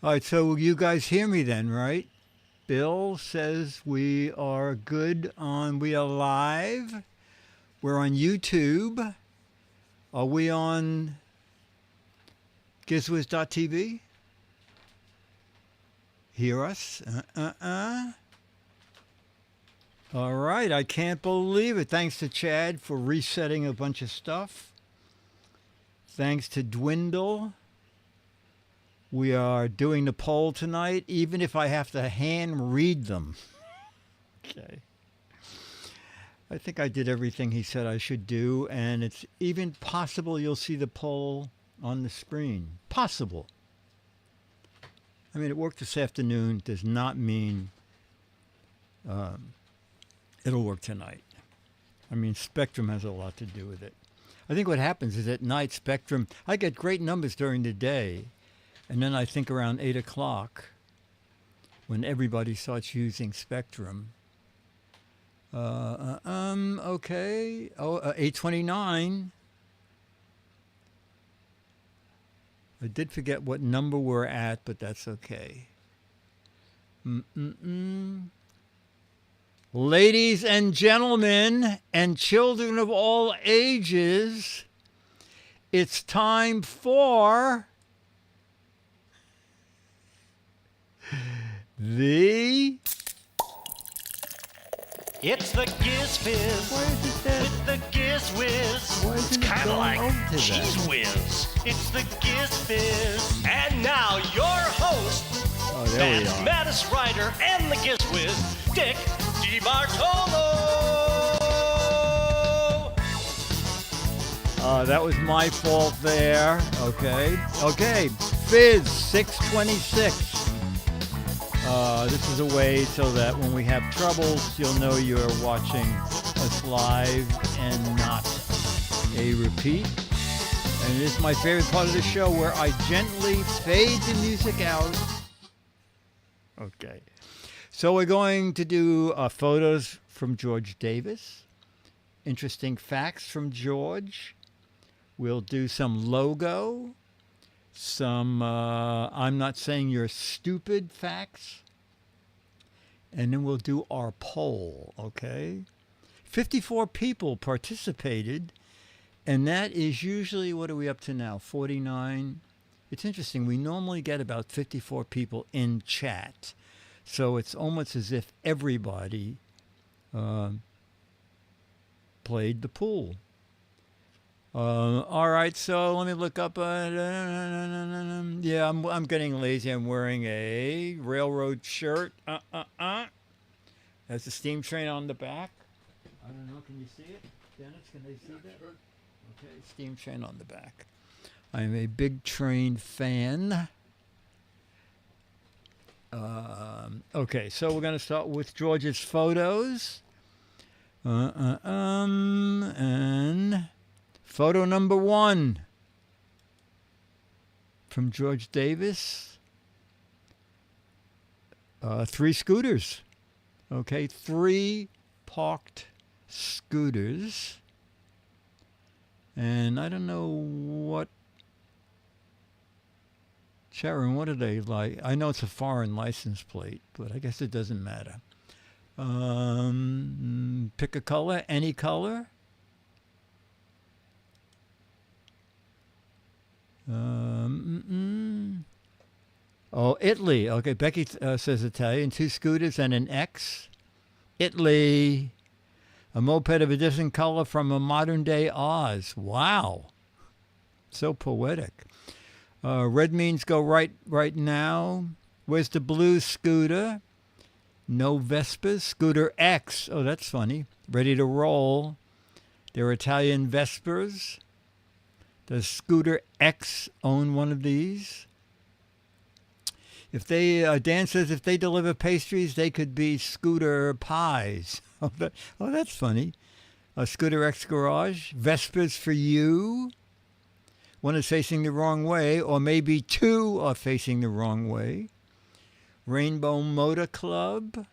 All right, so you guys hear me then, right? Bill says we are good on, we are live. We're on YouTube. Are we on GizWiz.tv? Hear us? All right, I can't believe it. Thanks to Chad for resetting a bunch of stuff. Thanks to Dwindle. We are doing the poll tonight, even if I have to hand read them. Okay. I think I did everything he said I should do, and it's even possible you'll see the poll on the screen. Possible. I mean, it worked this afternoon. Does not mean it'll work tonight. I mean, Spectrum has a lot to do with it. I think what happens is at night, Spectrum, I get great numbers during the day. And then I think around 8 o'clock, when everybody starts using Spectrum. Okay. 8:29. I did forget what number we're at, but that's okay. Ladies and gentlemen, and children of all ages, it's time for It's the Giz Fiz Why is it that? with the Giz Wiz. Why It's isn't it kind of going like over to that? Giz Wiz. It's the Giz Fiz. And now your host, Oh, there we are. Mattis Ryder and the Giz Wiz, Dick DeBartolo. That was my fault there. Okay. Fizz 626. This is a way so that when we have troubles, you'll know you're watching us live and not a repeat. And it is my favorite part of the show where I gently fade the music out. Okay. So we're going to do photos from George Davis, interesting facts from George. We'll do some logo, some I'm not saying you're stupid facts, and then we'll do our poll, okay? 54 people participated, and that is usually, what are we up to now, 49? It's interesting, we normally get about 54 people in chat, so it's almost as if everybody played the pool. All right, so let me look up. Yeah, I'm getting lazy. I'm wearing a railroad shirt. Has a steam train on the back. I don't know. Can you see it, Dennis? Can they see that? Okay, steam train on the back. I'm a big train fan. Okay, so we're going to start with George's photos. And photo number 1 from George Davis. 3 scooters. Okay, 3 parked scooters. And I don't know what, Sharon, what are they like? I know it's a foreign license plate, but I guess it doesn't matter. Pick a color, any color. Oh, Italy. Okay, Becky says Italian. 2 scooters and an X. Italy. A moped of a different color from a modern-day Oz. Wow. So poetic. Red means go right now. Where's the blue scooter? No Vespas. Scooter X. Oh, that's funny. Ready to roll. They're Italian Vespers. Does Scooter X own one of these? If they, Dan says if they deliver pastries, they could be Scooter Pies. Oh, that's funny. Scooter X Garage. Vespers for you. One is facing the wrong way, or maybe 2 are facing the wrong way. Rainbow Motor Club.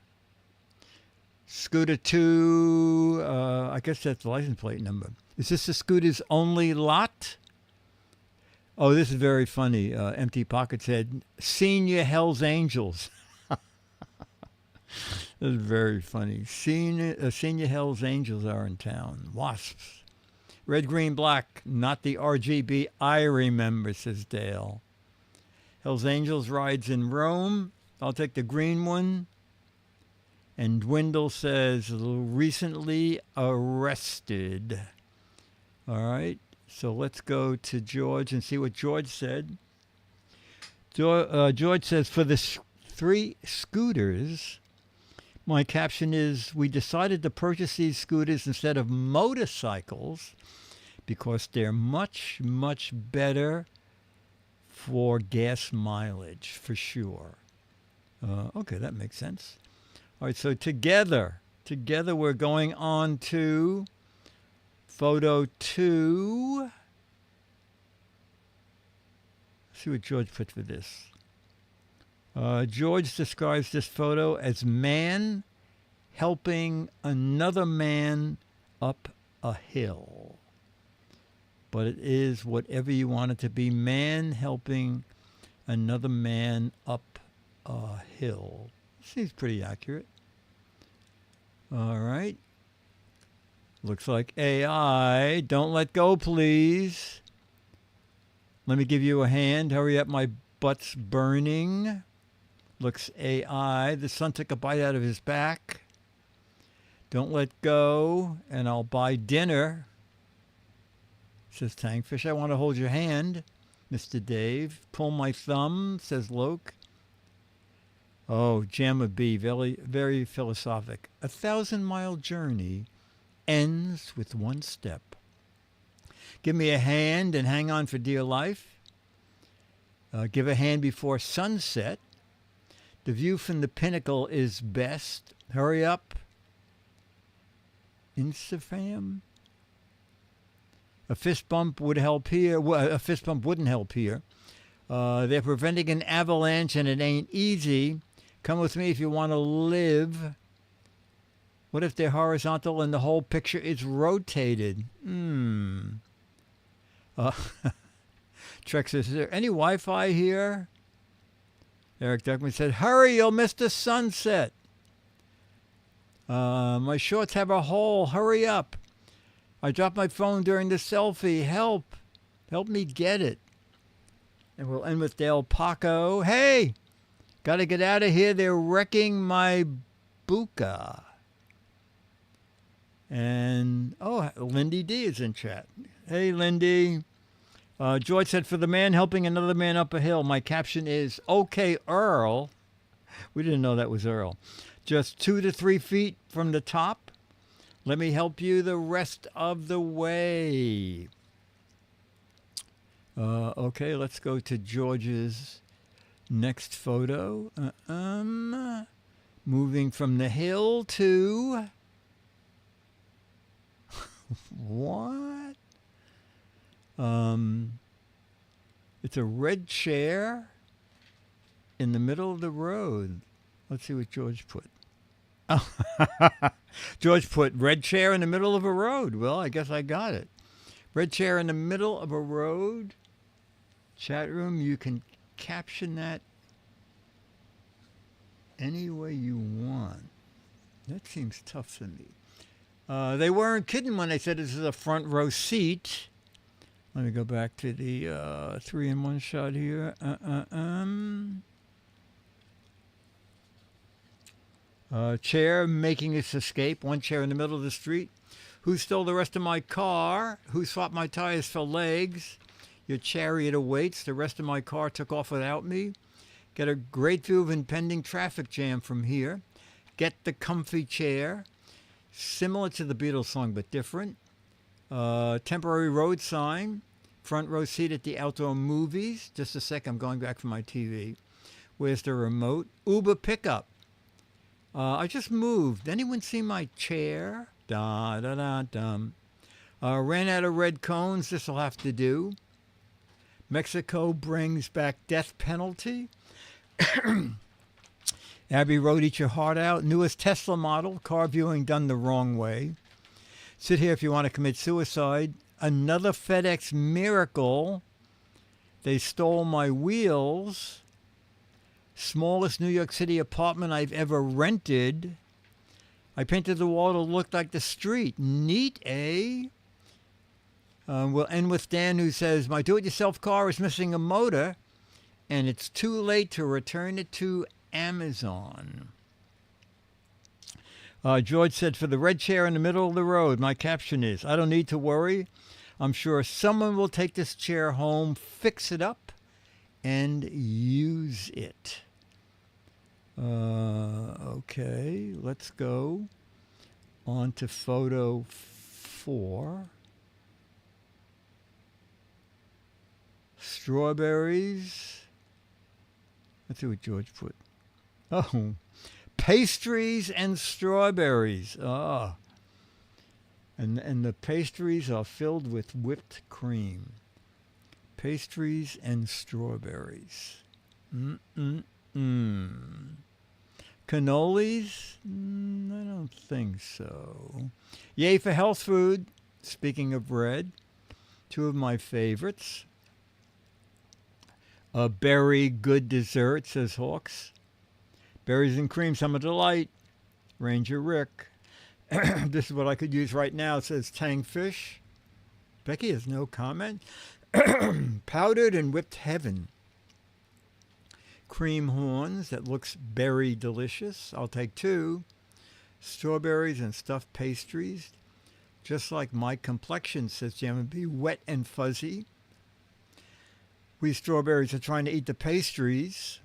Scooter 2, I guess that's the license plate number. Is this the Scooters only lot? Oh, this is very funny. Empty Pocket said, Senior Hells Angels. This is very funny. Senior Hells Angels are in town. Wasps. Red, green, black. Not the RGB I remember, says Dale. Hells Angels rides in Rome. I'll take the green one. And Dwindle says, recently arrested. All right. So let's go to George and see what George said. George says, for the 3 scooters, my caption is, we decided to purchase these scooters instead of motorcycles because they're much, much better for gas mileage, for sure. Okay, that makes sense. All right, so together we're going on to photo 2. Let's see what George put for this. George describes this photo as man helping another man up a hill. But it is whatever you want it to be. Man helping another man up a hill. Seems pretty accurate. All right. Looks like AI. Don't let go, please. Let me give you a hand. Hurry up, my butt's burning. Looks AI. The sun took a bite out of his back. Don't let go, and I'll buy dinner. Says Tankfish. I want to hold your hand, Mr. Dave. Pull my thumb, says Loke. Oh, Jamma B, very, very philosophic. 1,000-mile journey ends with one step. Give me a hand and hang on for dear life. Give a hand before sunset. The view from the pinnacle is best. Hurry up. Instafam. A fist bump would help here. Well, a fist bump wouldn't help here. They're preventing an avalanche and it ain't easy. Come with me if you want to live. What if they're horizontal and the whole picture is rotated? Trex says, is there any Wi-Fi here? Eric Duckman said, hurry, you'll miss the sunset. My shorts have a hole. Hurry up. I dropped my phone during the selfie. Help. Help me get it. And we'll end with Del Paco. Hey, got to get out of here. They're wrecking my buka. And, Lindy D is in chat. Hey, Lindy. George said, for the man helping another man up a hill, my caption is, okay, Earl. We didn't know that was Earl. Just 2 to 3 feet from the top. Let me help you the rest of the way. Okay, let's go to George's next photo. Moving from the hill to... What? It's a red chair in the middle of the road. Let's see what George put. George put red chair in the middle of a road. Well, I guess I got it. Red chair in the middle of a road. Chat room, you can caption that any way you want. That seems tough for me. They weren't kidding when they said this is a front row seat. Let me go back to the 3-in-1 shot here. Chair making its escape. One chair in the middle of the street. Who stole the rest of my car? Who swapped my tires for legs? Your chariot awaits. The rest of my car took off without me. Get a great view of impending traffic jam from here. Get the comfy chair. Similar to the Beatles song, but different. Temporary road sign. Front row seat at the outdoor movies. Just a sec, I'm going back for my TV. Where's the remote? Uber pickup. I just moved. Anyone see my chair? Da da da dum. Ran out of red cones. This'll have to do. Mexico brings back death penalty. Abbey Road, eat your heart out. Newest Tesla model. Car viewing done the wrong way. Sit here if you want to commit suicide. Another FedEx miracle. They stole my wheels. Smallest New York City apartment I've ever rented. I painted the wall to look like the street. Neat, eh? We'll end with Dan, who says, my do-it-yourself car is missing a motor, and it's too late to return it to Amazon. George said, for the red chair in the middle of the road, my caption is, I don't need to worry. I'm sure someone will take this chair home, fix it up, and use it. Okay, let's go on to photo 4. Strawberries. Let's see what George put. Oh, pastries and strawberries. Ah. And the pastries are filled with whipped cream. Pastries and strawberries. Cannolis? I don't think so. Yay for health food. Speaking of bread, 2 of my favorites. A berry good dessert, says Hawks. Berries and cream, summer delight. Ranger Rick. This is what I could use right now. It says Tang Fish. Becky has no comment. Powdered and whipped heaven. Cream horns. That looks berry delicious. I'll take 2. Strawberries and stuffed pastries. Just like my complexion, says Jam, be wet and fuzzy. We strawberries are trying to eat the pastries.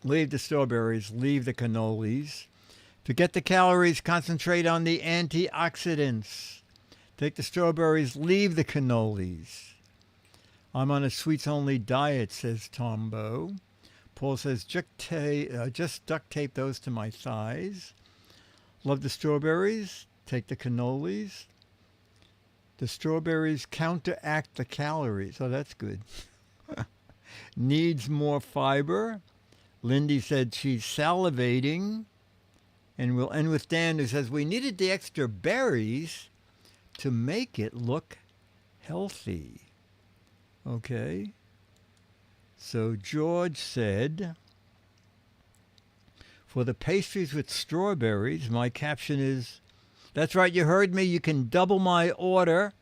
Leave the strawberries. Leave the cannolis. Forget the calories. Concentrate on the antioxidants. Take the strawberries. Leave the cannolis. I'm on a sweets-only diet, says Tombo. Paul says, just duct tape those to my thighs. Love the strawberries. Take the cannolis. The strawberries counteract the calories. Oh, that's good. Needs more fiber. Lindy said she's salivating. And we'll end with Dan, who says, we needed the extra berries to make it look healthy. Okay. So George said, for the pastries with strawberries, my caption is, that's right, you heard me. You can double my order.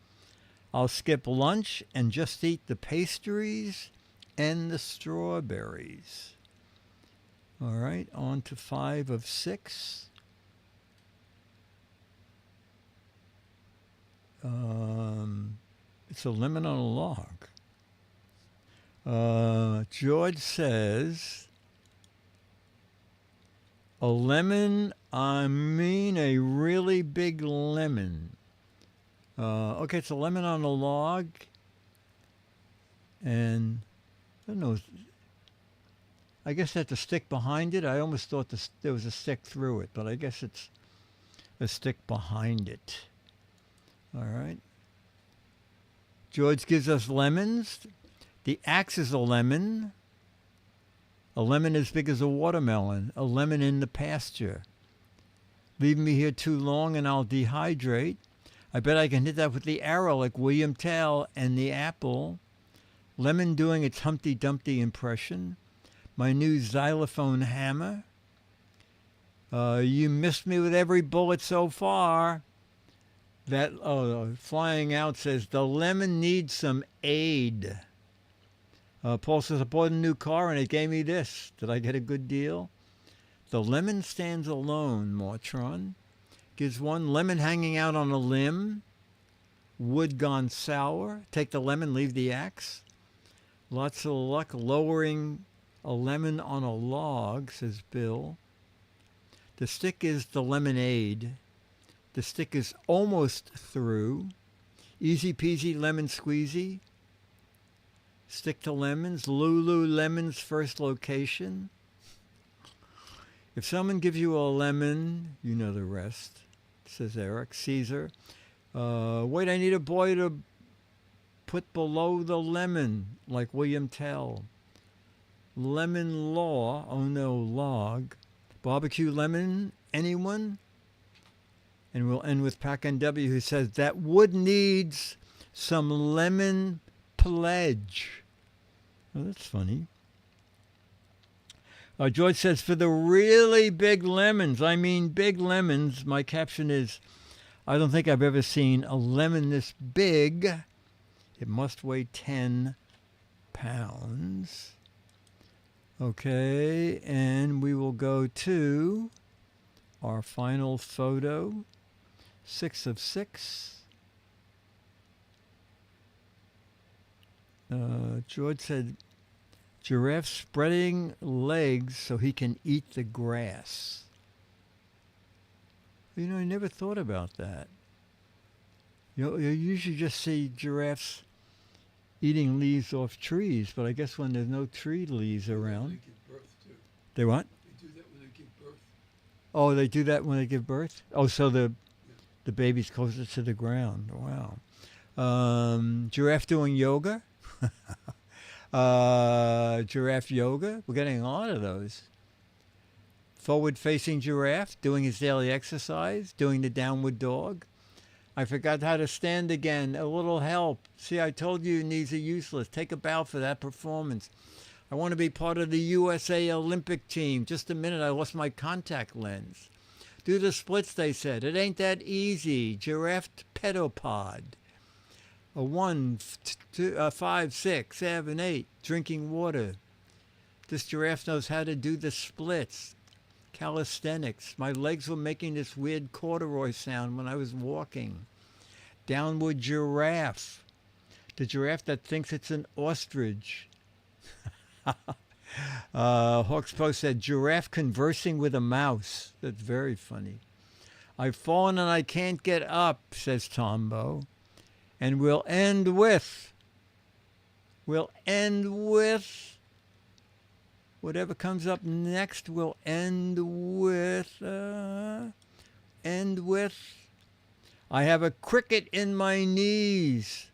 I'll skip lunch and just eat the pastries and the strawberries. All right, on to 5 of 6. It's a lemon on a log. George says, a lemon, I mean a really big lemon. Okay, it's a lemon on a log. And I don't know, I guess that's a stick behind it. I almost thought there was a stick through it, but I guess it's a stick behind it. All right. George gives us lemons. The axe is a lemon. A lemon as big as a watermelon. A lemon in the pasture. Leave me here too long and I'll dehydrate. I bet I can hit that with the arrow like William Tell and the apple. Lemon doing its Humpty Dumpty impression. My new xylophone hammer. You missed me with every bullet so far. That flying out says, the lemon needs some aid. Paul says, I bought a new car and it gave me this. Did I get a good deal? The lemon stands alone, Mortron. Gives 1 lemon hanging out on a limb. Wood gone sour. Take the lemon, leave the axe. Lots of luck lowering a lemon on a log, says Bill. The stick is the lemonade. The stick is almost through. Easy peasy lemon squeezy. Stick to lemons. Lululemon's first location. If someone gives you a lemon, you know the rest, says Eric. Caesar. Wait, I need a boy to put below the lemon, like William Tell. Lemon law. Oh no, log. Barbecue lemon. Anyone? And we'll end with Pack NW, who says that wood needs some lemon pledge. Oh, that's funny. George says, for the really big lemons, I mean big lemons, my caption is, I don't think I've ever seen a lemon this big. It must weigh 10 pounds. Okay, and we will go to our final photo, 6 of 6. George said, giraffe spreading legs so he can eat the grass. You know, I never thought about that. You usually just see giraffes eating leaves off trees, but I guess when there's no tree leaves around. They give birth too. They what? They do that when they give birth. Oh, they do that when they give birth? Oh, so the baby's closer to the ground. Wow. Giraffe doing yoga? Giraffe yoga? We're getting a lot of those. Forward-facing giraffe, doing his daily exercise, doing the downward dog. I forgot how to stand again. A little help. See, I told you knees are useless. Take a bow for that performance. I want to be part of the USA Olympic team. Just a minute, I lost my contact lens. Do the splits, they said. It ain't that easy. Giraffe pedopod. 1, 2, 5, 6, 7, 8. Drinking water. This giraffe knows how to do the splits. Calisthenics. My legs were making this weird corduroy sound when I was walking. Downward giraffe. The giraffe that thinks it's an ostrich. Hawks Post said, giraffe conversing with a mouse. That's very funny. I've fallen and I can't get up, says Tombo. And we'll end with whatever comes up next. We'll end with I have a cricket in my knees.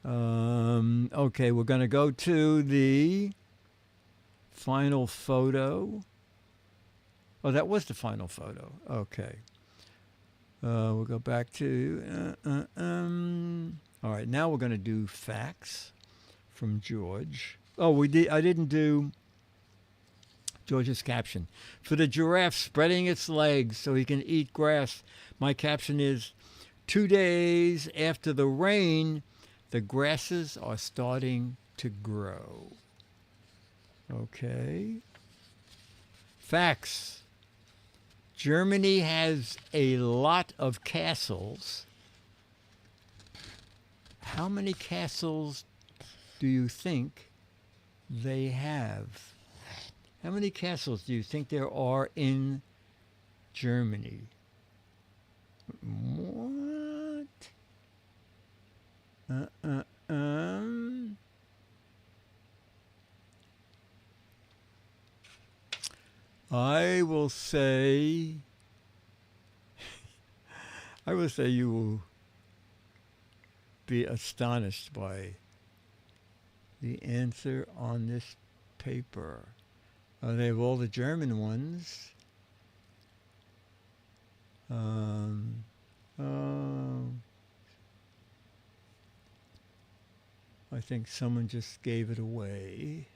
Okay, we're going to go to the final photo. Oh, that was the final photo. Okay. We'll go back to... All right, now we're going to do facts from George. Oh, I didn't do George's caption. For the giraffe spreading its legs so he can eat grass, my caption is, 2 days after the rain, the grasses are starting to grow. Okay. Facts. Germany has a lot of castles. How many castles do you think they have? How many castles do you think there are in Germany? What? I will say you will be astonished by the answer on this paper. They have all the German ones. I think someone just gave it away.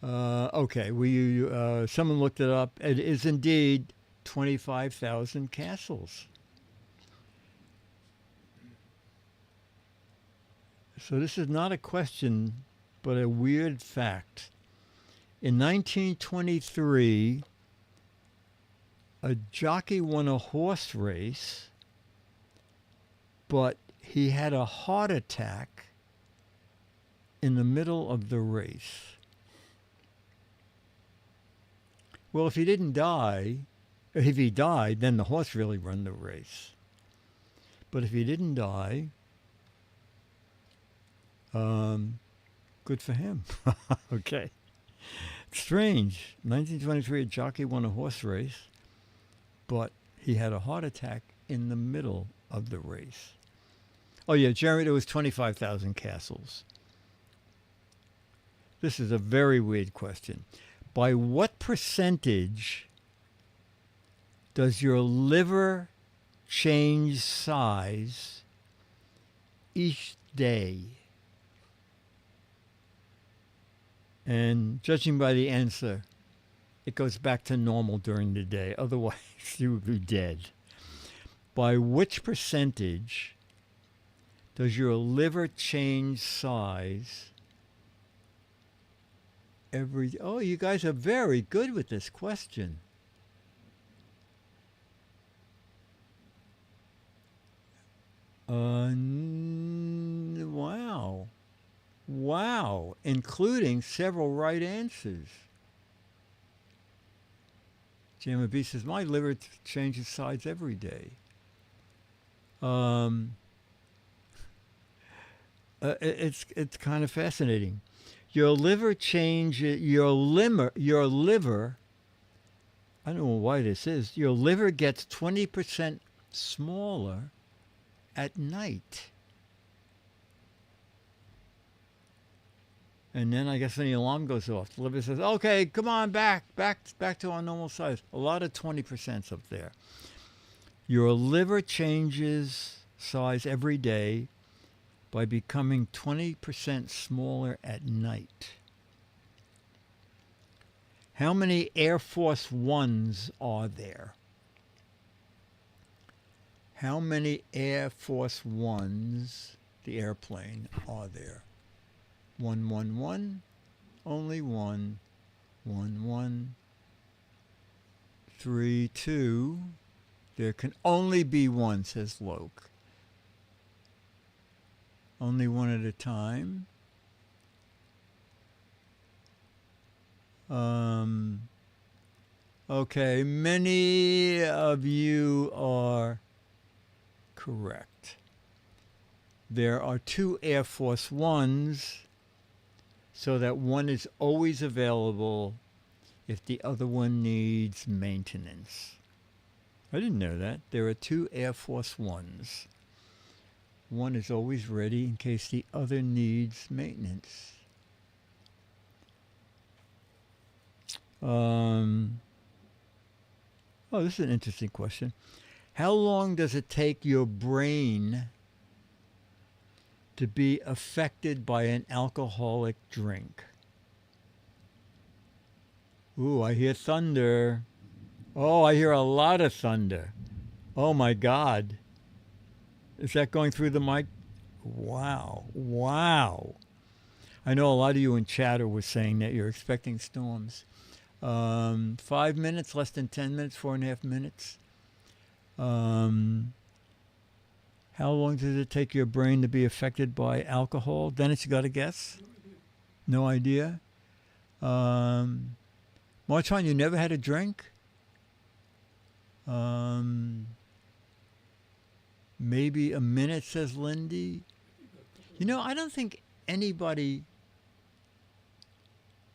Okay, someone looked it up. It is indeed 25,000 castles. So this is not a question, but a weird fact. In 1923, a jockey won a horse race, but he had a heart attack in the middle of the race. Well, if he didn't die, if he died, then the horse really won the race. But if he didn't die, good for him. Okay. Strange. 1923, a jockey won a horse race, but he had a heart attack in the middle of the race. Oh, yeah, Jeremy, there was 25,000 castles. This is a very weird question. By what percentage does your liver change size each day? And judging by the answer, it goes back to normal during the day. Otherwise, you would be dead. By which percentage does your liver change size every... Oh, you guys are very good with this question. Wow. Wow. Including several right answers. Jamie B says, my liver changes sides every day. It's kind of fascinating. Your liver, I don't know why this is, your liver gets 20% smaller at night. And then I guess when the alarm goes off, the liver says, okay, come on, back to our normal size. A lot of 20% up there. Your liver changes size every day by becoming 20% smaller at night. How many Air Force Ones are there? How many Air Force Ones, the airplane, are there? 111, only one. 11, 32. There can only be one, says Loke. Only one at a time. Okay, many of you are correct. There are 2 Air Force Ones, so that one is always available if the other one needs maintenance. I didn't know that. There are 2 Air Force Ones. One is always ready in case the other needs maintenance. Oh, this is an interesting question. How long does it take your brain to be affected by an alcoholic drink? Ooh, I hear thunder. Oh, I hear a lot of thunder. Oh my God. Is that going through the mic? Wow. Wow. I know a lot of you in chatter were saying that you're expecting storms. 5 minutes, less than 10 minutes, 4.5 minutes. How long does it take your brain to be affected by alcohol? Dennis, you got a guess? No idea? Marchon, you never had a drink? Maybe a minute, says Lindy. You know, I don't think anybody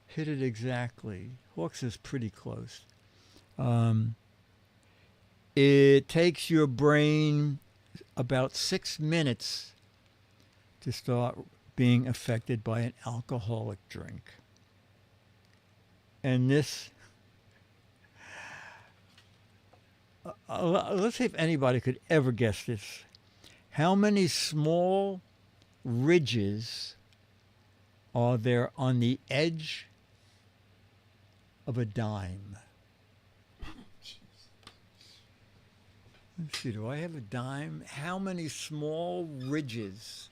hit it exactly. Hawks is pretty close. It takes your brain about 6 minutes to start being affected by an alcoholic drink. And this, let's see if anybody could ever guess this. How many small ridges are there on the edge of a dime? Let's see, do I have a dime? How many small ridges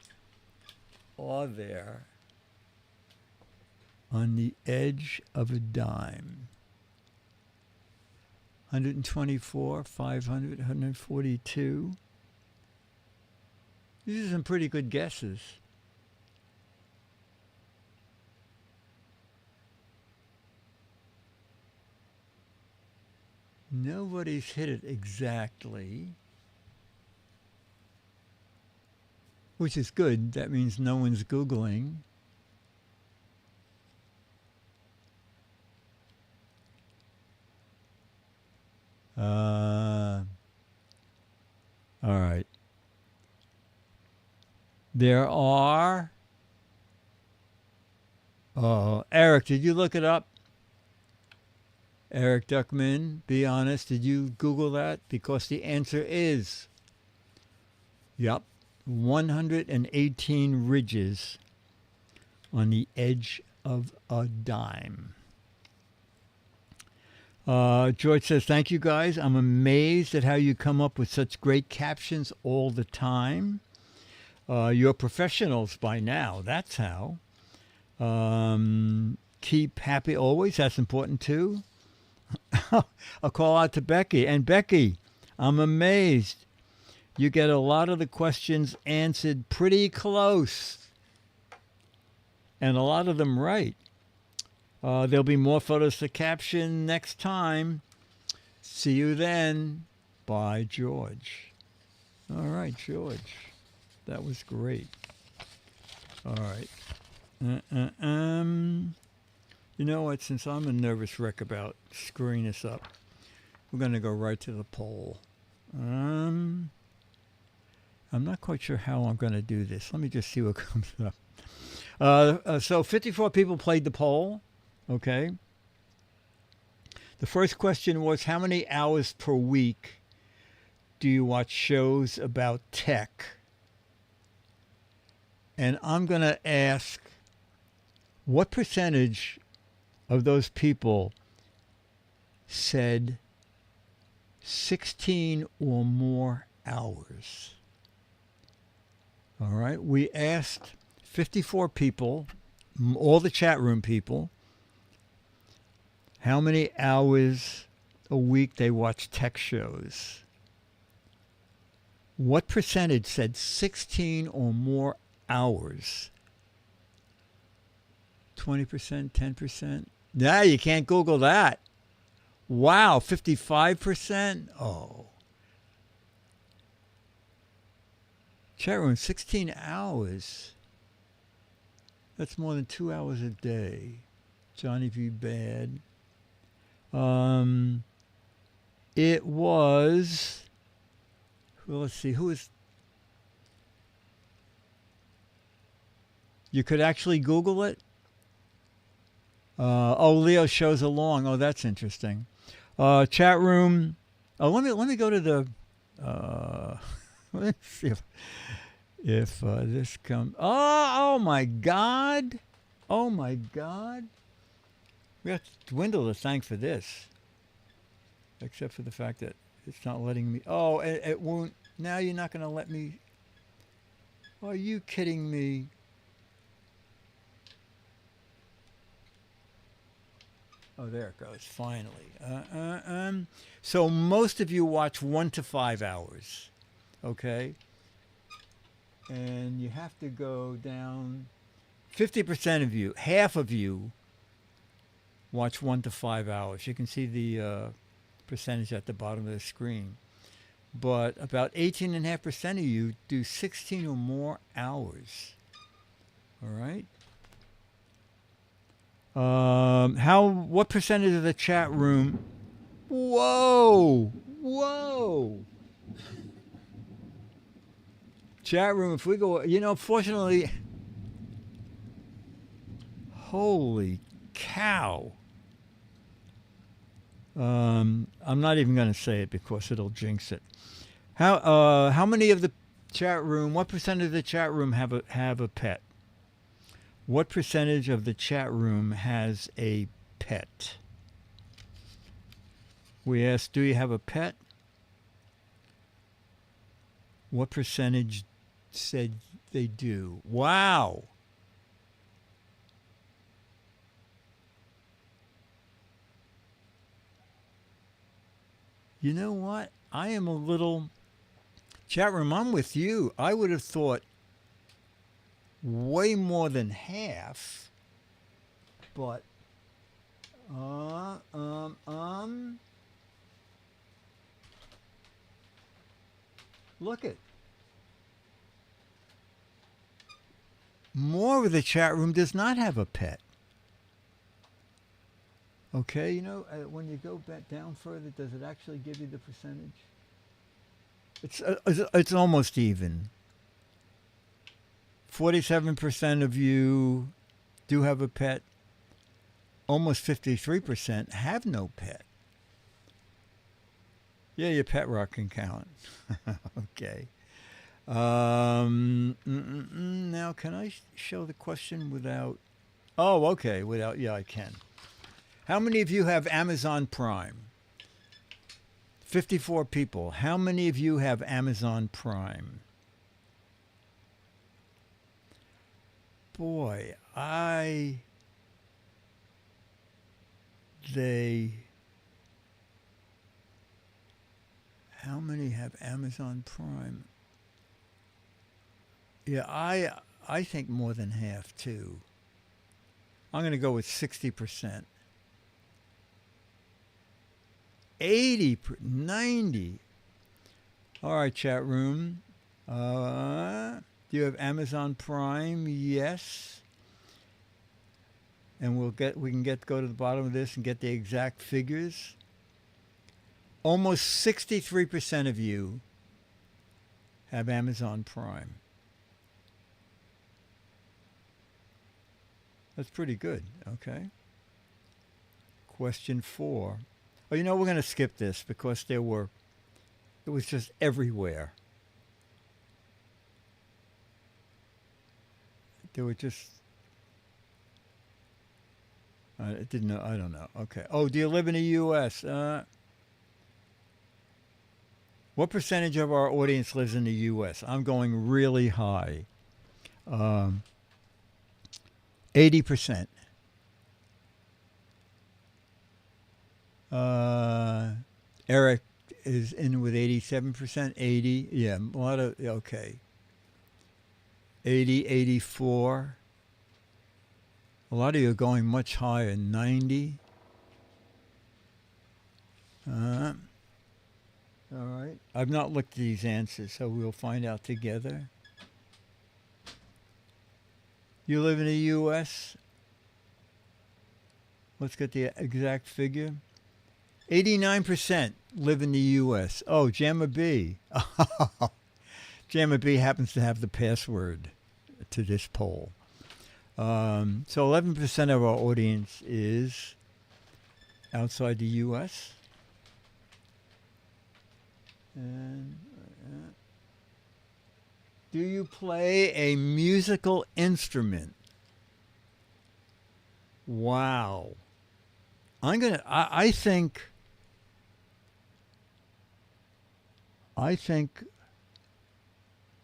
are there on the edge of a dime? 124, 500, 142. These are some pretty good guesses. Nobody's hit it exactly, which is good. That means no one's Googling. All right. There are... Eric, did you look it up? Eric Duckman, be honest, did you Google that? Because the answer is, yep, 118 ridges on the edge of a dime. George says, thank you guys. I'm amazed at how you come up with such great captions all the time. You're professionals by now. That's how. Keep happy always. That's important too. I'll call out to Becky. And Becky, I'm amazed. You get a lot of the questions answered pretty close. And a lot of them right. There'll be more photos to caption next time. See you then. Bye, George. All right, George. That was great. All right. You know what? Since I'm a nervous wreck about screwing this up, we're going to go right to the poll. I'm not quite sure how I'm going to do this. Let me just see what comes up. So 54 people played the poll. Okay. The first question was, how many hours per week do you watch shows about tech? And I'm going to ask, what percentage of those people said 16 or more hours? All right. We asked 54 people, all the chat room people, how many hours a week they watch tech shows. What percentage said 16 or more hours? 20%, 10%? Nah, you can't Google that. Wow, 55%? Oh. Chat room, 16 hours. That's more than 2 hours a day. Johnny V. Bad. It was, well, let's see, who is, you could actually Google it. Leo shows along. Oh, that's interesting. Chat room. Oh, let me go to the, let's see if this comes. Oh my God. Oh my God. We have to dwindle the thing for this. Except for the fact that it's not letting me. Oh, it won't. Now you're not going to let me. Are you kidding me? Oh, there it goes. Finally. So most of you watch 1 to 5 hours. Okay? And you have to go down. 50% of you, half of you, watch 1 to 5 hours. You can see the percentage at the bottom of the screen. But about 18.5% of you do 16 or more hours. All right? What percentage of the chat room? Whoa! Whoa! Chat room, if we go, fortunately, holy cow. I'm not even going to say it because it'll jinx it. How many of the chat room, what percentage of the chat room have a pet? What percentage of the chat room has a pet? We asked, do you have a pet? What percentage said they do? Wow. You know what? I am a little... Chat room, I'm with you. I would have thought way more than half. But... Look it. More of the chat room does not have a pet. Okay, when you go back down further, does it actually give you the percentage? It's almost even. 47% of you do have a pet. almost 53% have no pet. Yeah, your pet rock can count. Okay. Now, can I show the question without... Oh, okay. Without... Yeah, I can. How many of you have Amazon Prime? 54 people. How many of you have Amazon Prime? Boy, how many have Amazon Prime? Yeah, I think more than half too. I'm going to go with 60%. 80, 90. All right, chat room. Do you have Amazon Prime? Yes. And we can go to the bottom of this and get the exact figures. Almost 63% of you have Amazon Prime. That's pretty good. Okay. Question 4. Oh, we're going to skip this because it was just everywhere. There were just, I don't know. Okay. Oh, do you live in the U.S.? What percentage of our audience lives in the U.S.? I'm going really high. 80%. Eric is in with 87%. 80. Yeah, a lot of, okay. 80, 84. A lot of you are going much higher. 90. All right. I've not looked at these answers, so we'll find out together. You live in the U.S.? Let's get the exact figure. 89% live in the U.S. Oh, Jamma B. Jamma B happens to have the password to this poll. So 11% of our audience is outside the U.S. And do you play a musical instrument? Wow. I think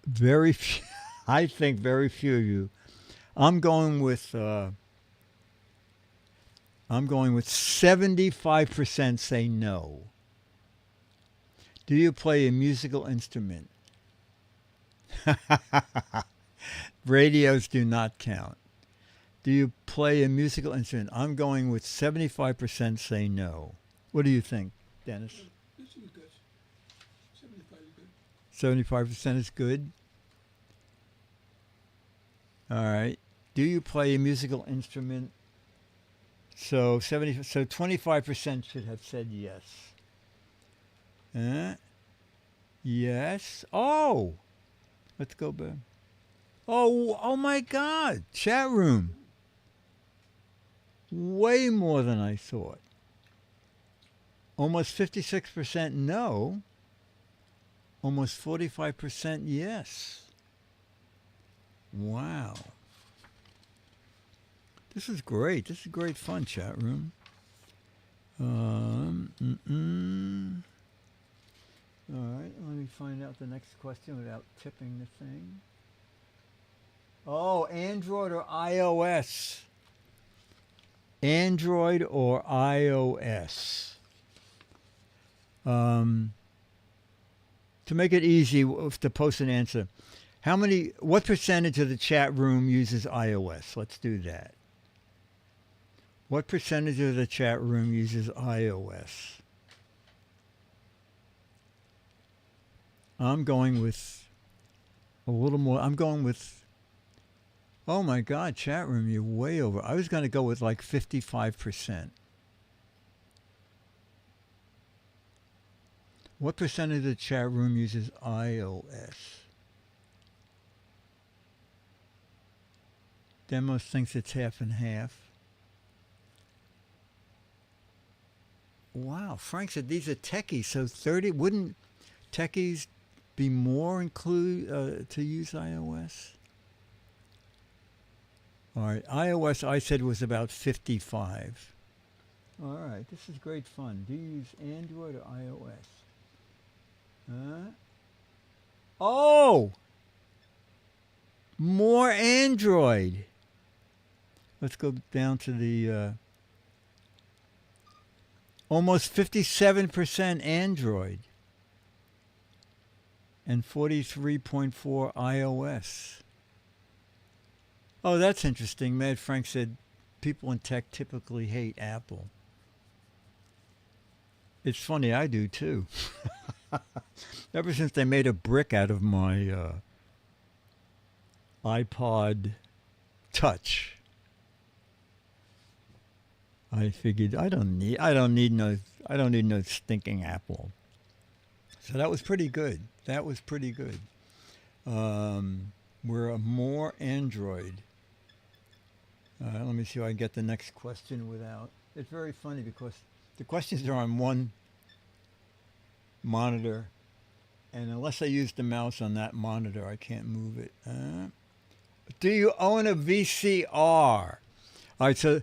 very few, I think very few of you. I'm going with 75% say no. Do you play a musical instrument? Radios do not count. Do you play a musical instrument? I'm going with 75% say no. What do you think, Dennis? This is good. 75 is good. 75% is good. All right. Do you play a musical instrument? So 25% should have said yes. Yes. Oh, let's go back. Oh my God! Chat room. Way more than I thought. Almost 56% no. Almost 45% yes. Wow. This is great. This is great fun, chat room. All right, let me find out the next question without tipping the thing. Oh, Android or iOS? Android or iOS? To make it easy to post an answer, what percentage of the chat room uses iOS? Let's do that. What percentage of the chat room uses iOS? I'm going with a little more. I'm going with, oh my God, chat room, you're way over. I was going to go with like 55%. What percentage of the chat room uses iOS? Demos thinks it's half and half. Wow, Frank said these are techies. So 30 wouldn't techies be more include to use iOS? All right, iOS I said was about 55. All right, this is great fun. Do you use Android or iOS? Oh, more Android. Let's go down to the almost 57% Android and 43.4 iOS. Oh, that's interesting. Mad Frank said people in tech typically hate Apple. It's funny, I do too. Ever since they made a brick out of my iPod Touch, I figured I don't need no stinking Apple. So that was pretty good. We're a more Android. Let me see if I can get the next question without. It's very funny because the questions are on one monitor, and unless I use the mouse on that monitor, I can't move it. Do you own a VCR? All right, so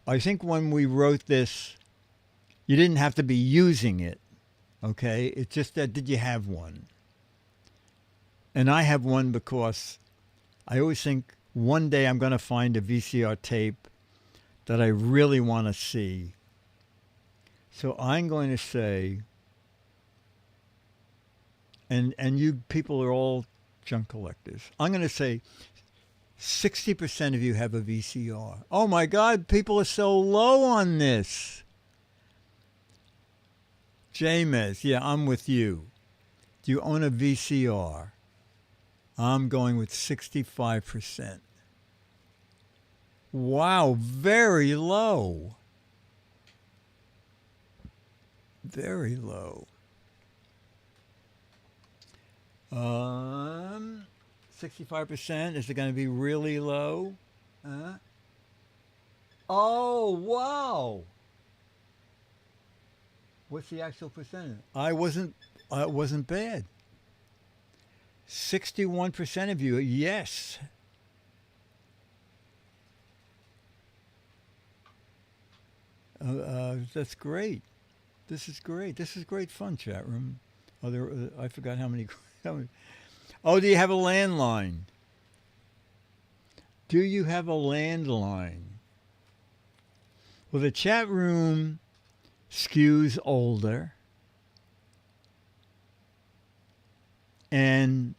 I think when we wrote this, you didn't have to be using it, okay? It's just that, did you have one? And I have one because I always think one day I'm going to find a VCR tape that I really want to see. So I'm going to say, and you people are all junk collectors, I'm going to say 60% of you have a VCR. Oh my God, people are so low on this. James, yeah, I'm with you. Do you own a VCR? I'm going with 65%. Wow, very low. Very low. 65%. Is it going to be really low? Oh, wow. What's the actual percentage? It wasn't bad. 61% of you, yes. That's great. This is great. This is great fun, chat room. Oh, I forgot how many. Oh, do you have a landline? Do you have a landline? Well, the chat room skews older. And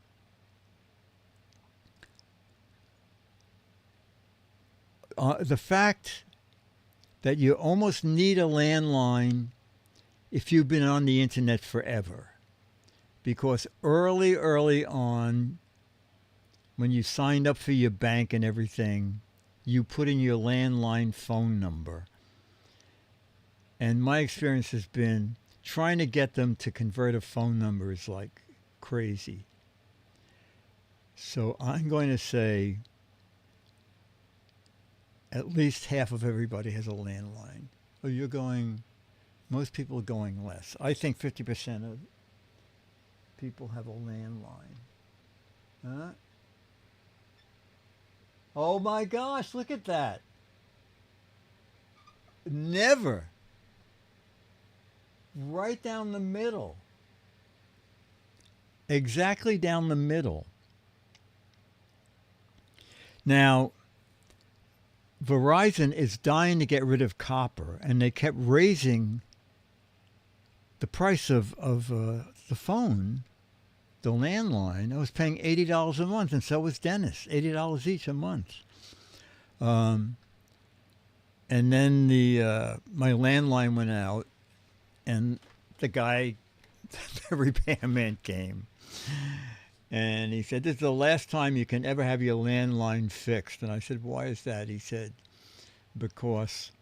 the fact that you almost need a landline if you've been on the internet forever. Because early on, when you signed up for your bank and everything, you put in your landline phone number. And my experience has been trying to get them to convert a phone number is like crazy. So I'm going to say at least half of everybody has a landline. Oh, most people are going less. I think 50% of people have a landline. Oh my gosh, look at that. Never. Right down the middle. Exactly down the middle. Now, Verizon is dying to get rid of copper, and they kept raising the price of the phone, the landline. I was paying $80 a month, and so was Dennis, $80 each a month. And then my landline went out, and the guy, the repairman came, and he said, "This is the last time you can ever have your landline fixed." And I said, "Why is that?" He said, "Because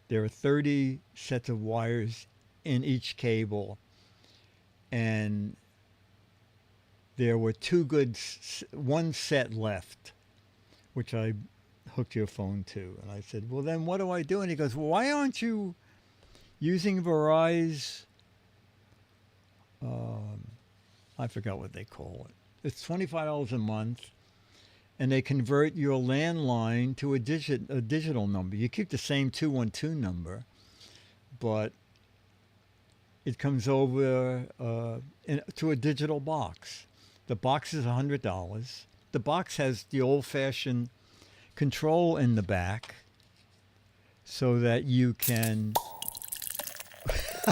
there are 30 sets of wires in each cable, and there were one set left, which I hooked your phone to." And I said, "Well, then what do I do?" And he goes, "Well, why aren't you using Verizon, I forgot what they call it. It's $25 a month, and they convert your landline to a digital number. You keep the same 212 number, but it comes over to a digital box. The box is $100. The box has the old-fashioned control in the back so that you can...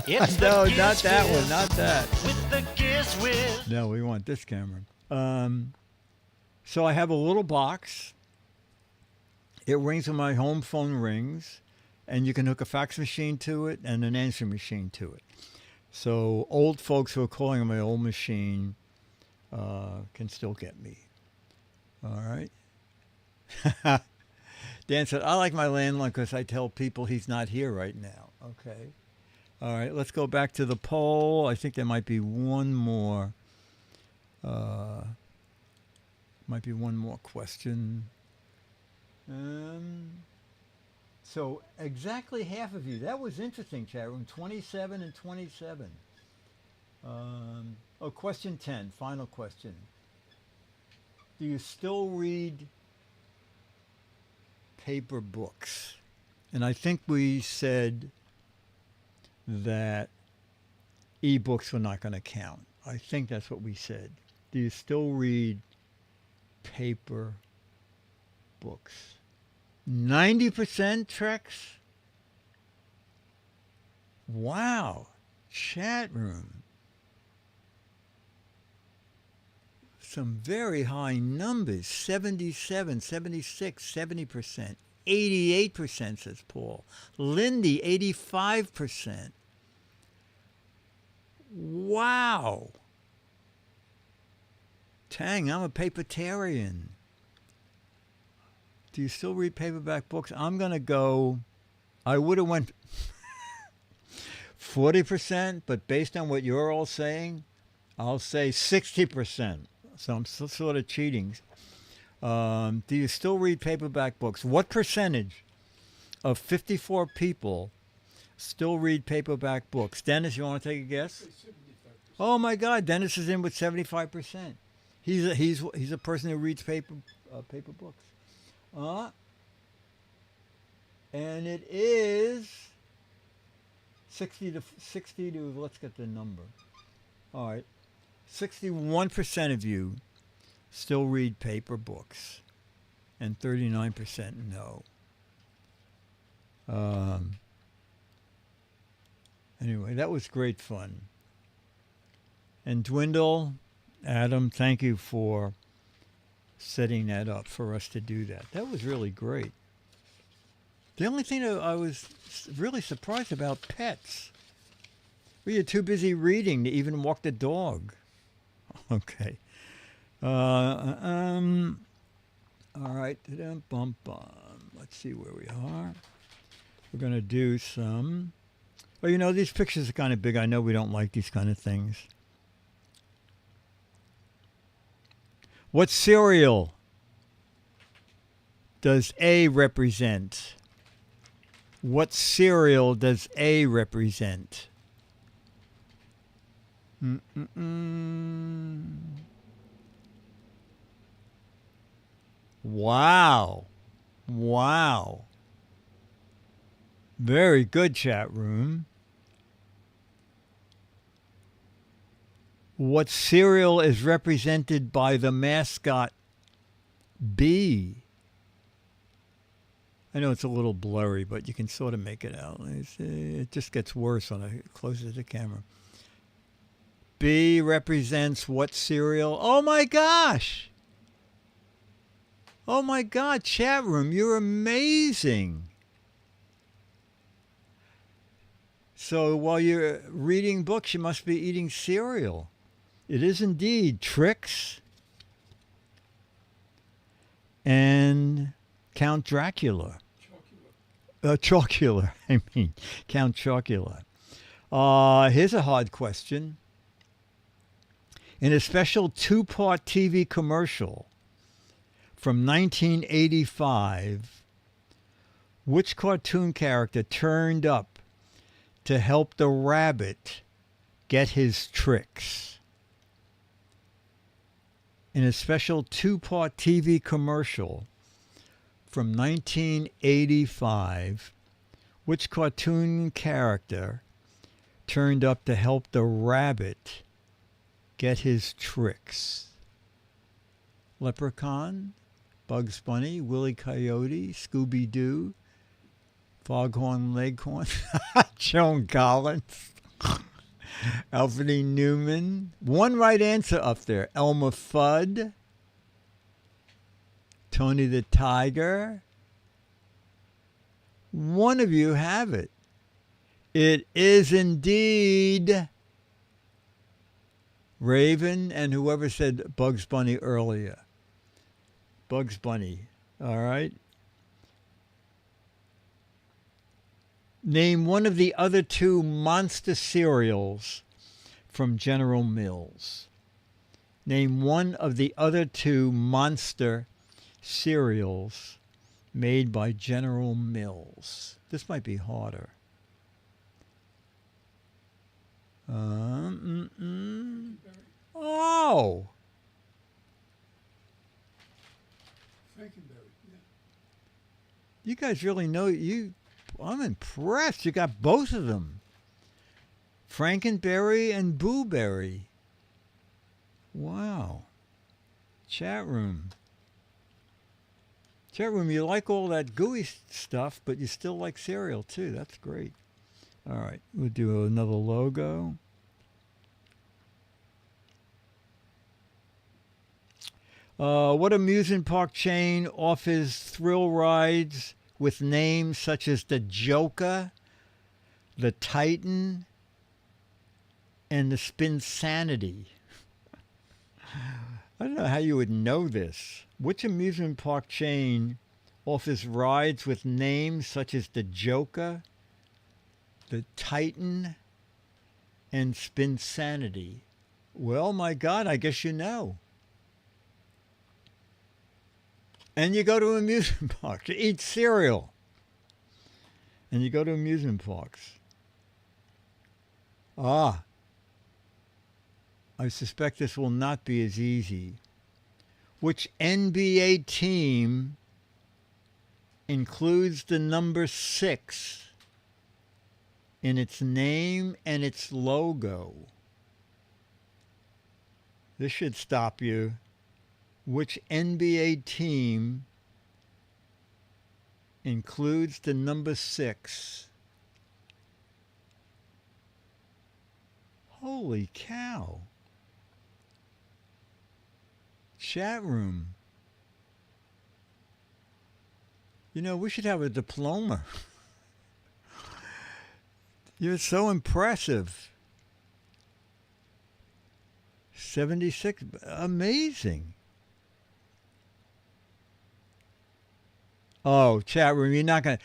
It's No, the Giz not that Wiz one, not that. With the Giz Wiz. No, we want this camera. So I have a little box. It rings when my home phone rings, and you can hook a fax machine to it and an answering machine to it. So old folks who are calling on my old machine can still get me. All right. Dan said, I like my landline because I tell people he's not here right now. Okay. All right, let's go back to the poll. I think there might be one more. Might be one more question. So exactly half of you. That was interesting, chat room. 27 and 27. Question 10. Final question. Do you still read paper books? And I think we said that ebooks were not going to count. I think that's what we said. Do you still read paper books? 90% Trex? Wow. Chat room. Some very high numbers. 77, 76, 70%. 88% says Paul. Lindy, 85%. Wow. Tang, I'm a papertarian. Do you still read paperback books? I'm going to go, I would have went 40%, but based on what you're all saying, I'll say 60%. So I'm still sort of cheating. Do you still read paperback books? What percentage of 54 people still read paperback books? Dennis, you want to take a guess? 75%. Oh my God, Dennis is in with 75%. He's a person who reads paper books. And it is 60 to let's get the number. All right. 61% of you still read paper books, and 39% no. Anyway, that was great fun. And Dwindle, Adam, thank you for setting that up for us to do that. That was really great. The only thing that I was really surprised about, pets. Well, you're too busy reading to even walk the dog. Okay. All right. Let's see where we are. We're going to do some... Well, you know, these pictures are kind of big. I know we don't like these kind of things. What cereal does A represent? What cereal does A represent? Wow. Wow. Very good, chat room. What cereal is represented by the mascot bee? I know it's a little blurry, but you can sort of make it out. It just gets worse when I close it to the camera. B represents what cereal? Oh my gosh! Oh my God, chat room, you're amazing. So while you're reading books, you must be eating cereal. It is indeed Trix and Count Dracula. Chocula, I mean, Count Chocula. Here's a hard question. In a special two-part TV commercial from 1985, which cartoon character turned up to help the rabbit get his tricks. In a special two-part TV commercial from 1985, which cartoon character turned up to help the rabbit get his tricks? Leprechaun, Bugs Bunny, Willie Coyote, Scooby-Doo, Foghorn Leghorn, Joan Collins, Alfred E. Newman. One right answer up there. Elmer Fudd, Tony the Tiger. One of you have it. It is indeed Raven and whoever said Bugs Bunny earlier. Bugs Bunny. All right. Name one of the other two monster cereals from General Mills. Name one of the other two monster cereals made by General Mills. This might be harder. Oh! Frankenberry, yeah. You guys really know you. I'm impressed. You got both of them. Frankenberry and Booberry. Wow. Chat room. Chat room, you like all that gooey stuff, but you still like cereal too. That's great. All right, we'll do another logo. What amusement park chain offers thrill rides with names such as the Joker, the Titan, and the Spinsanity? I don't know how you would know this. Which amusement park chain offers rides with names such as the Joker, the Titan, and Spinsanity? Well, my God, I guess you know. And you go to amusement parks. You eat cereal. And you go to amusement parks. I suspect this will not be as easy. Which NBA team includes the number 6 in its name and its logo? This should stop you. Which NBA team includes the number 6? Holy cow. Chat room. You know, we should have a diploma. You're so impressive. 76. Amazing. Oh, chat room, you're not going to...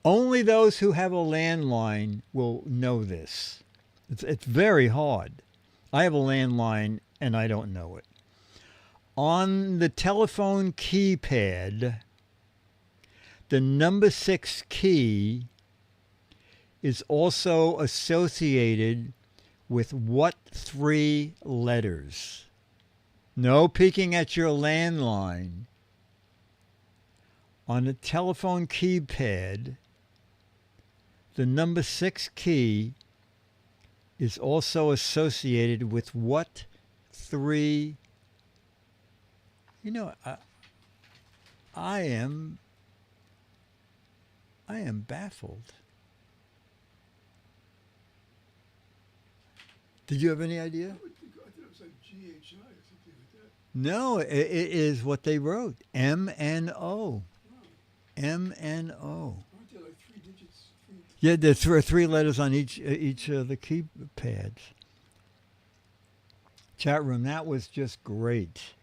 Only those who have a landline will know this. It's very hard. I have a landline and I don't know it. On the telephone keypad, the number 6 key is also associated with what 3 letters? No peeking at your landline. On the telephone keypad, the number 6 key is also associated with what 3? You know, I am baffled. Did you have any idea? I thought it was like GHI or something like that. No, it is what they wrote. MNO. Wow. MNO. Aren't there like 3 digits? Yeah, there's 3 letters on each of the keypads. Chat room, that was just great.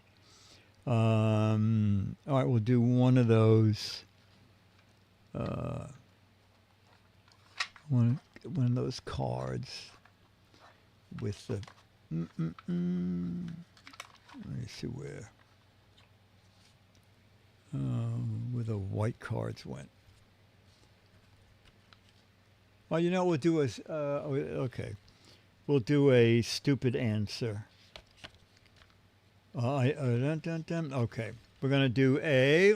All right, we'll do one of those. One of those cards with the. Let me see where the white cards went. Well, you know, we'll do okay. We'll do a stupid answer. Okay. We're going to do a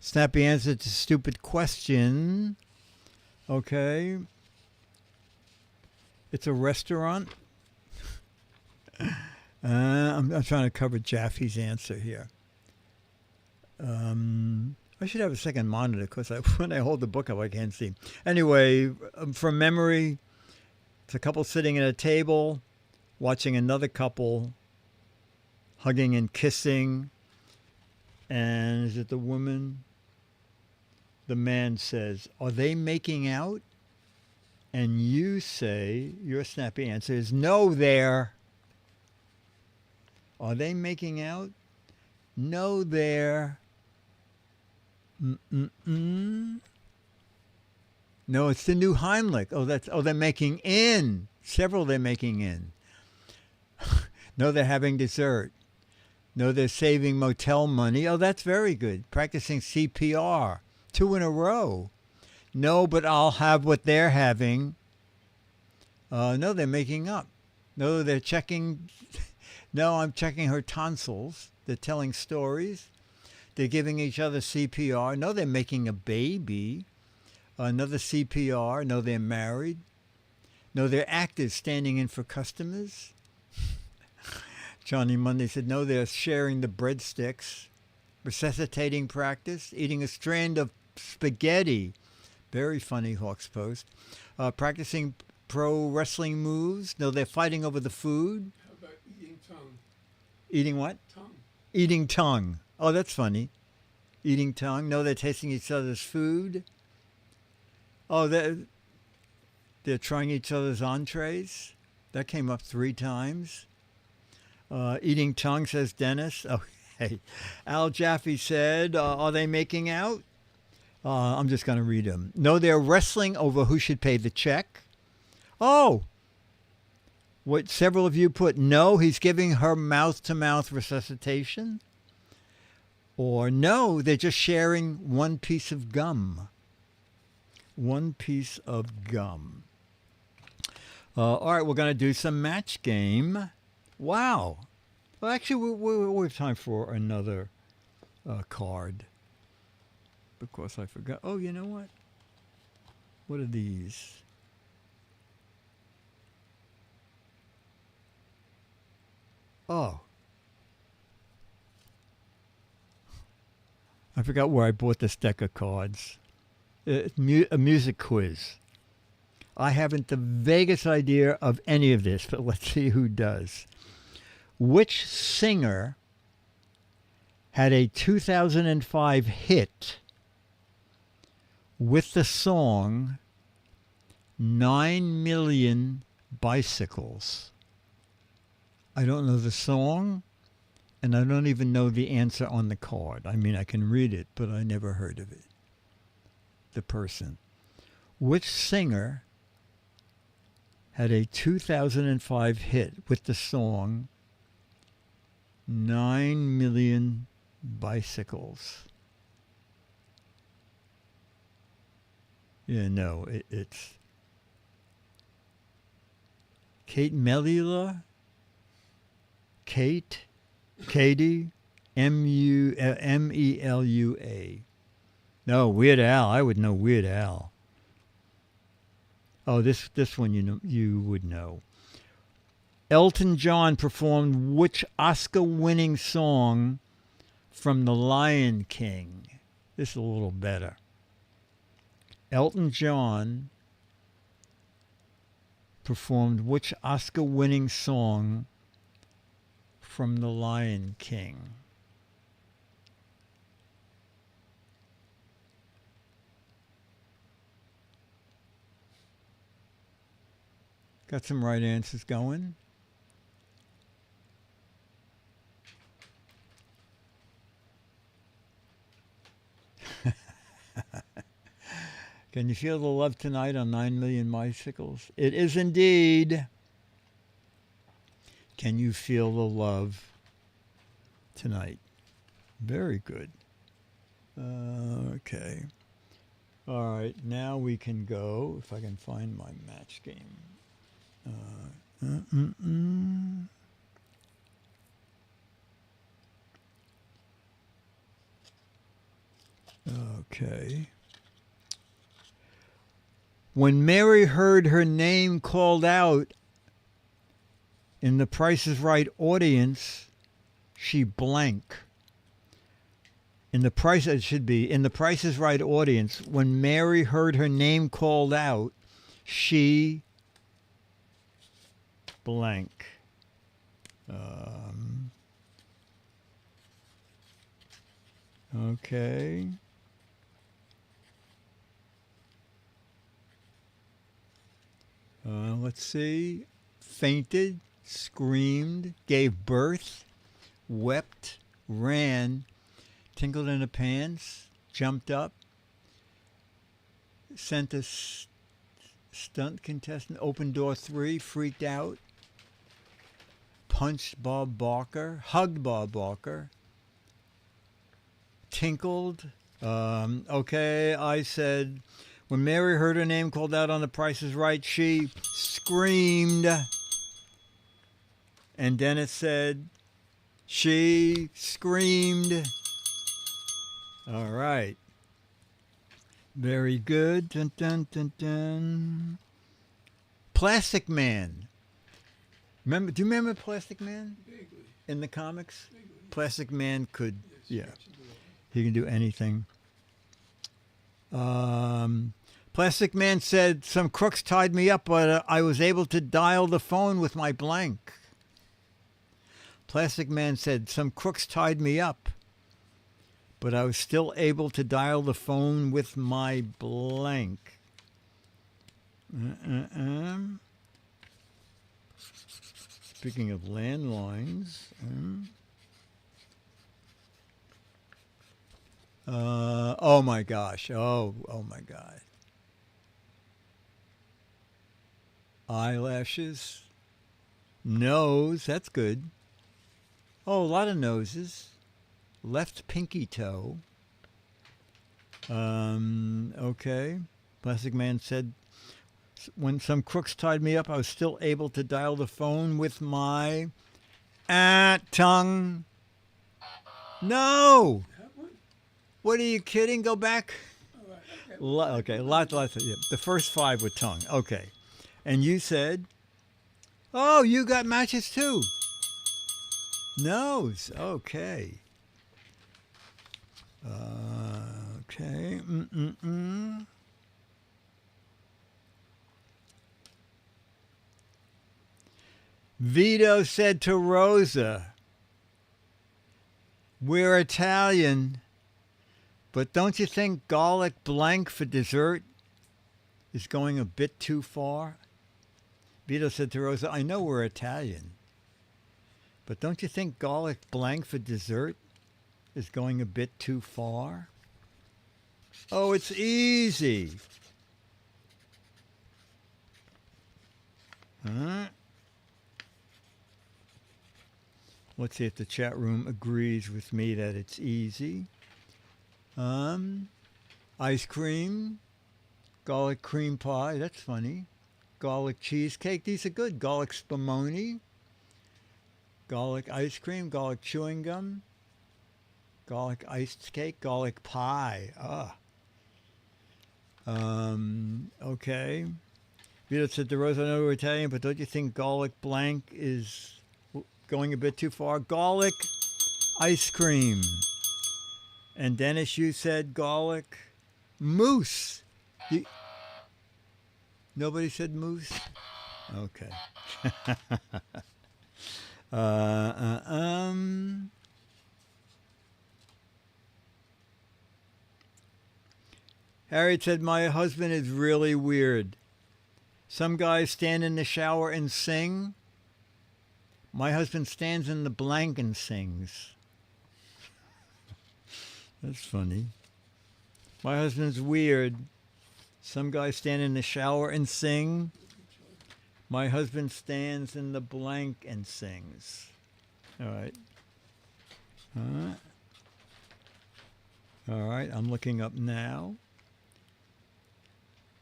snappy answer to stupid question. Okay. It's a restaurant. I'm trying to cover Jaffe's answer here. I should have a second monitor because when I hold the book up, I can't see. Anyway, from memory, it's a couple sitting at a table, watching another couple hugging and kissing. And is it the woman? The man says, "Are they making out?" And you say, your snappy answer is, "No, they're." Are they making out? No, they're. No, it's the new Heimlich. They're making in. Several they're making in. No, they're having dessert. No, they're saving motel money. Oh, that's very good. Practicing CPR. 2 in a row. No, but I'll have what they're having. No, they're making up. No, they're checking. No, I'm checking her tonsils. They're telling stories. They're giving each other CPR. No, they're making a baby. Another CPR. No, they're married. No, they're actors standing in for customers. Johnny Monday said, no, they're sharing the breadsticks. Resuscitating practice. Eating a strand of spaghetti. Very funny, Hawks Post. Practicing pro wrestling moves. No, they're fighting over the food. How about eating tongue? Eating what? Tongue. Eating tongue. Oh, that's funny. Eating tongue. No, they're tasting each other's food. Oh, they're trying each other's entrees. That came up 3 times. Eating tongue, says Dennis. Oh, hey. Al Jaffe said, are they making out? I'm just going to read them. No, they're wrestling over who should pay the check. Oh, what several of you put, no, he's giving her mouth-to-mouth resuscitation. Or no, they're just sharing one piece of gum. One piece of gum. All right, we're going to do some match game. Wow. Well, actually, we have time for another card. Because I forgot. Oh, you know what? What are these? Oh. I forgot where I bought this deck of cards. A music quiz. I haven't the vaguest idea of any of this, but let's see who does. Which singer had a 2005 hit with the song 9 Million Bicycles? I don't know the song, and I don't even know the answer on the card. I mean, I can read it, but I never heard of it. The person. Which singer had a 2005 hit with the song 9 Million Bicycles? Yeah, no, it's Kate Melula, Katie, Melua. No, Weird Al. I would know Weird Al. Oh, this one you would know. Elton John performed which Oscar-winning song from The Lion King? This is a little better. Elton John performed which Oscar-winning song from The Lion King? Got some right answers going. Can you feel the love tonight on 9 Million Bicycles? It is indeed. Can you feel the love tonight? Very good. Okay. All right, now we can go, if I can find my match game. Okay. When Mary heard her name called out in the Price is Right audience, she blank. In the Price, it should be, in the Price is Right audience, when Mary heard her name called out, she blank. Okay. Let's see. Fainted, screamed, gave birth, wept, ran, tingled in the pants, jumped up, sent a stunt contestant, open door 3, freaked out, punched Bob Barker, hugged Bob Barker, tinkled. Okay, I said, when Mary heard her name called out on The Price is Right, she screamed. And Dennis said, she screamed. All right. Very good. Dun, dun, dun, dun. Plastic Man. Remember? Do you remember Plastic Man? Vaguely. In the comics? Vaguely. Plastic Man could, Yes, yeah. sketches of all. He can do anything. Plastic Man said, some crooks tied me up, but I was able to dial the phone with my blank. Plastic Man said, some crooks tied me up, but I was still able to dial the phone with my blank. Speaking of landlines. Oh my gosh. Oh my God. Eyelashes. Nose. That's good. Oh, a lot of noses. Left pinky toe. Okay. Plastic Man said, when some crooks tied me up, I was still able to dial the phone with my tongue. No! That one? What are you kidding? Go back. All right. Okay, lots. Yeah. The first 5 with tongue. Okay. And you said, oh, you got matches too. Nose. Okay. Okay. Vito said to Rosa, we're Italian, but don't you think garlic blank for dessert is going a bit too far? Vito said to Rosa, I know we're Italian, but don't you think garlic blank for dessert is going a bit too far? Oh, it's easy. Let's see if the chat room agrees with me that it's easy. Ice cream, garlic cream pie, that's funny. Garlic cheesecake, these are good. Garlic spumoni, garlic ice cream, garlic chewing gum, garlic iced cake, garlic pie. Okay. Vito said to Rosa, I know we're Italian, but don't you think garlic blank is going a bit too far? Garlic ice cream. And Dennis, you said garlic mousse. Nobody said mousse? Okay. Harriet said, my husband is really weird. Some guys stand in the shower and sing. My husband stands in the blank and sings. That's funny. My husband's weird. Some guys stand in the shower and sing. My husband stands in the blank and sings. All right. All right, I'm looking up now.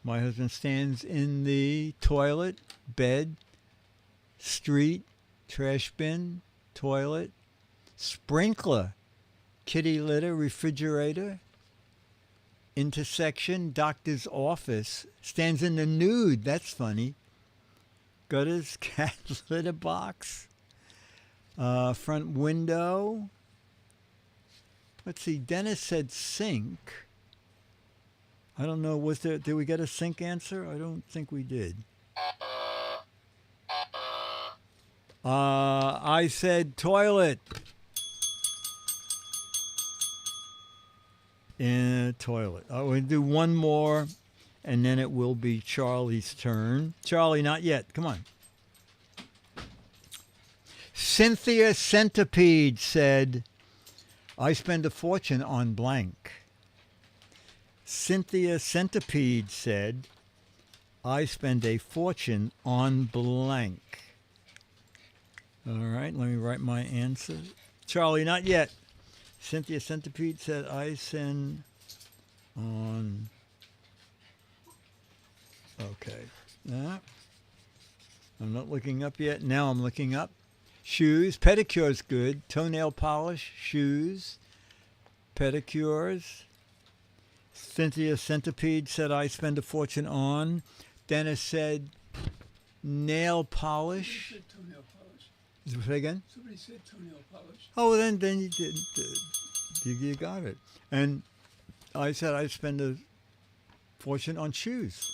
My husband stands in the toilet, bed, street, trash bin, toilet, sprinkler, kitty litter, refrigerator, intersection, doctor's office, stands in the nude. That's funny. Gutters, cat litter box, front window. Let's see, Dennis said sink. I don't know, did we get a sink answer? I don't think we did. I said toilet. In a toilet. We'll do one more, and then it will be Charlie's turn. Charlie, not yet. Come on. Cynthia Centipede said, I spend a fortune on blank. Cynthia Centipede said, I spend a fortune on blank. All right, let me write my answer. Charlie, not yet. Cynthia Centipede said, I spend on... Okay. I'm not looking up yet. Now I'm looking up. Shoes. Pedicure's good. Toenail polish. Shoes. Pedicures. Cynthia Centipede said, I spend a fortune on. Dennis said, nail polish. Somebody said toenail polish. Say again? Somebody said toenail polish. Oh, then you did. You got it. And I said I spend a fortune on shoes.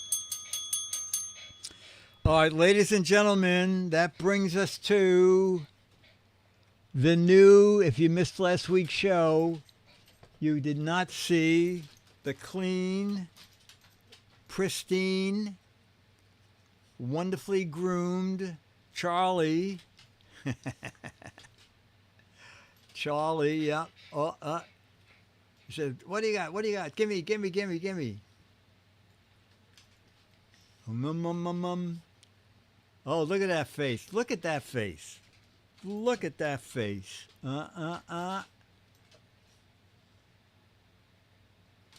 All right, ladies and gentlemen, that brings us to the new, if you missed last week's show, you did not see the clean, pristine, wonderfully groomed Charlie. Charlie, yeah. He said, what do you got? What do you got? Gimme. Oh, look at that face. Look at that face. Look at that face.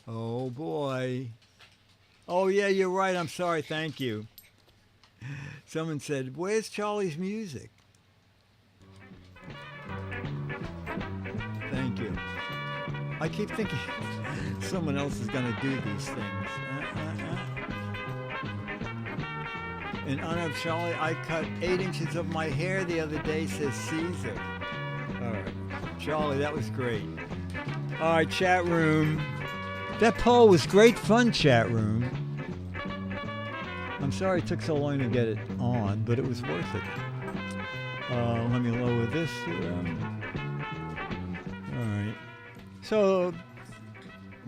Oh, boy. Oh, yeah, you're right. I'm sorry. Thank you. Someone said, where's Charlie's music? Thank you. I keep thinking someone else is going to do these things. In honor of Charlie, I cut 8 inches of my hair the other day, says Caesar. All right. Charlie, that was great. All right, chat room. That poll was great fun, chat room. I'm sorry it took so long to get it on, but it was worth it. Let me lower this. All right. So,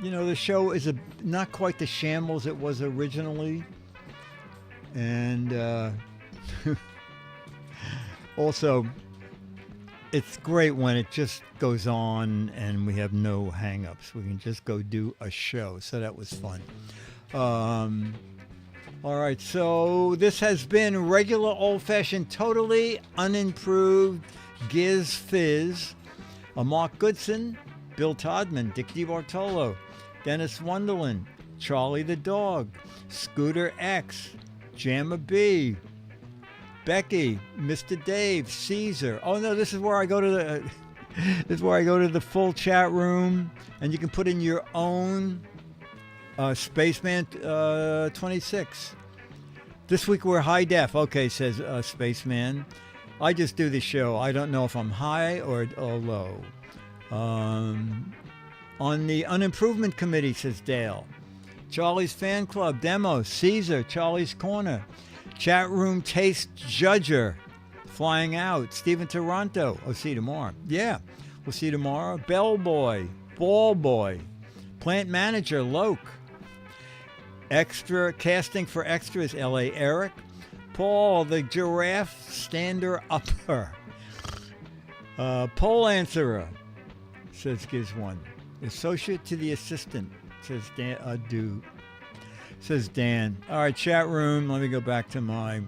the show is not quite the shambles it was originally. And also, it's great when it just goes on and we have no hang-ups. We can just go do a show. So that was fun. All right, so this has been regular old-fashioned, totally unimproved Giz Fiz. Mark Goodson, Bill Todman, Dick DeBartolo, Dennis Wonderland, Charlie the Dog, Scooter X, Jamma B, Becky, Mr. Dave, Caesar. Oh no, this is where I go to the full chat room, and you can put in your own Spaceman 26. This week we're high def. Okay, says Spaceman. I just do the show. I don't know if I'm high or low. On the Unimprovement Committee, says Dale. Charlie's Fan Club, Demo, Caesar, Charlie's Corner, Chat Room Taste Judger, Flying Out, Stephen Toronto. Oh, see you tomorrow. Yeah, we'll see you tomorrow. Bellboy, Ball Boy, Plant Manager, Loke, Extra, Casting for Extras, L.A. Eric, Paul, the Giraffe Stander Upper, Poll Answerer, says Giz One, Associate to the Assistant, says Dan, says Dan. All right, chat room. Let me go back to my...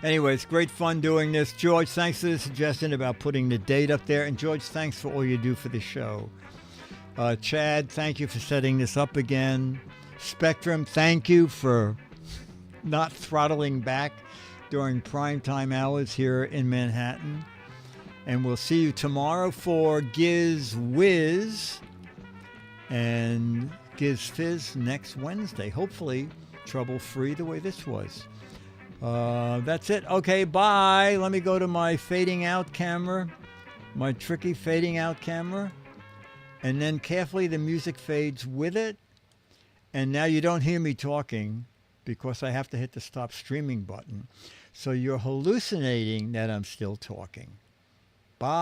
Anyway, it's great fun doing this. George, thanks for the suggestion about putting the date up there. And George, thanks for all you do for the show. Chad, thank you for setting this up again. Spectrum, thank you for not throttling back during primetime hours here in Manhattan. And we'll see you tomorrow for Giz Wiz and Giz Fiz next Wednesday. Hopefully trouble-free the way this was. That's it. Okay, bye. Let me go to my fading out camera, my tricky fading out camera. And then carefully the music fades with it. And now you don't hear me talking because I have to hit the stop streaming button. So you're hallucinating that I'm still talking. Bye.